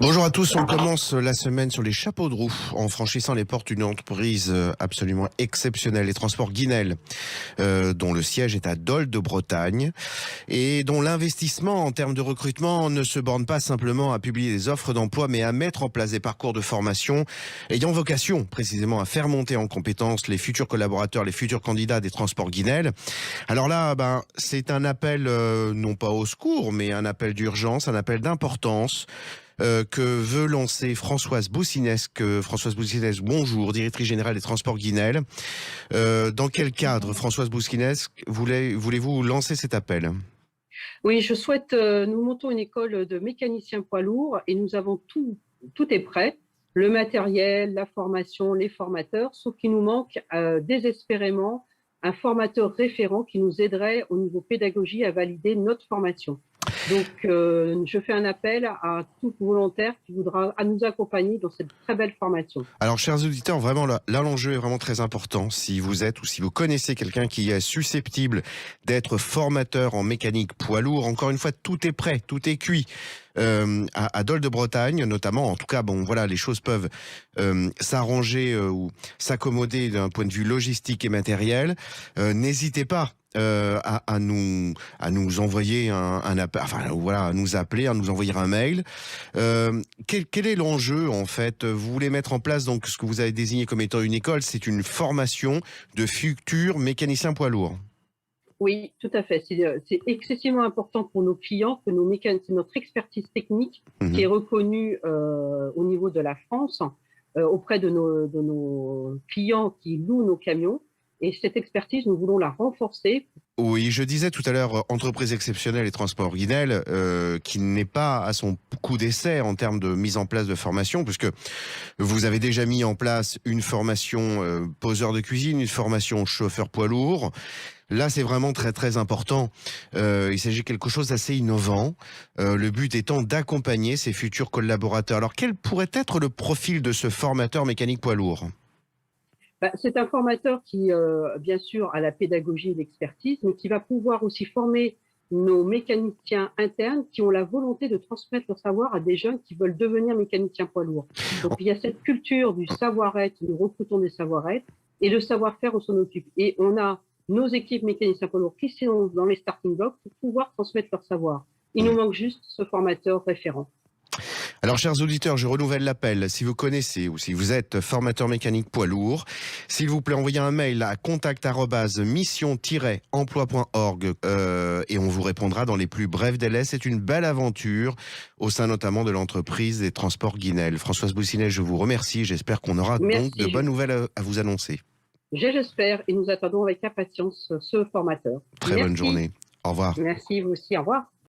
Bonjour à tous, on commence la semaine sur les chapeaux de roue en franchissant les portes d'une entreprise absolument exceptionnelle, les transports Guinel, dont le siège est à Dole de Bretagne et dont l'investissement en termes de recrutement ne se borne pas simplement à publier des offres d'emploi mais à mettre en place des parcours de formation ayant vocation précisément à faire monter en compétences les futurs collaborateurs, les futurs candidats des transports Guinel. Alors là, c'est un appel non pas au secours mais un appel d'urgence, un appel d'importance que veut lancer Françoise Boussinesque. Françoise Boussinesque, bonjour, directrice générale des transports Guinel. Dans quel cadre, Françoise Boussinesque, voulez-vous lancer cet appel? Oui, je souhaite, nous montons une école de mécaniciens poids lourds et nous avons tout est prêt, le matériel, la formation, les formateurs, sauf qu'il nous manque désespérément un formateur référent qui nous aiderait au niveau pédagogie à valider notre formation. Donc, je fais un appel à tout volontaire qui voudra nous accompagner dans cette très belle formation. Alors, chers auditeurs, vraiment, là, l'enjeu est vraiment très important. Si vous êtes ou si vous connaissez quelqu'un qui est susceptible d'être formateur en mécanique poids lourd, encore une fois, tout est prêt, tout est cuit. À Dole de Bretagne, notamment, en tout cas, bon, voilà, les choses peuvent s'arranger ou s'accommoder d'un point de vue logistique et matériel. N'hésitez pas à nous envoyer un appel, enfin voilà, à nous appeler, à nous envoyer un mail. Quel est l'enjeu en fait? Vous voulez mettre en place donc ce que vous avez désigné comme étant une école, c'est une formation de futurs mécaniciens poids lourds. Oui, tout à fait. C'est excessivement important pour nos clients que c'est notre expertise technique qui est reconnue au niveau de la France auprès de nos clients qui louent nos camions. Et cette expertise, nous voulons la renforcer. Oui, je disais tout à l'heure, entreprise exceptionnelle et transport Guinel, qui n'est pas à son coup d'essai en termes de mise en place de formation, puisque vous avez déjà mis en place une formation poseur de cuisine, une formation chauffeur poids lourd. Là, c'est vraiment très très important. Il s'agit de quelque chose d'assez innovant. Le but étant d'accompagner ces futurs collaborateurs. Alors, quel pourrait être le profil de ce formateur mécanique poids lourd? C'est un formateur qui, bien sûr, a la pédagogie et l'expertise, mais qui va pouvoir aussi former nos mécaniciens internes qui ont la volonté de transmettre leur savoir à des jeunes qui veulent devenir mécaniciens poids lourds. Donc, il y a cette culture du savoir-être, nous recrutons des savoir-être, et le savoir-faire, on s'en occupe. Et on a nos équipes mécaniciens poids lourds qui sont dans les starting blocks pour pouvoir transmettre leur savoir. Il nous manque juste ce formateur référent. Alors, chers auditeurs, je renouvelle l'appel. Si vous connaissez ou si vous êtes formateur mécanique poids lourd, s'il vous plaît, envoyez un mail à contact@mission-emploi.org et on vous répondra dans les plus brefs délais. C'est une belle aventure au sein notamment de l'entreprise des transports Guinel. Françoise Boussinet, je vous remercie. J'espère qu'on aura donc de bonnes nouvelles à vous annoncer. J'espère et nous attendons avec impatience ce formateur. Très bonne journée. Au revoir. Merci, vous aussi. Au revoir.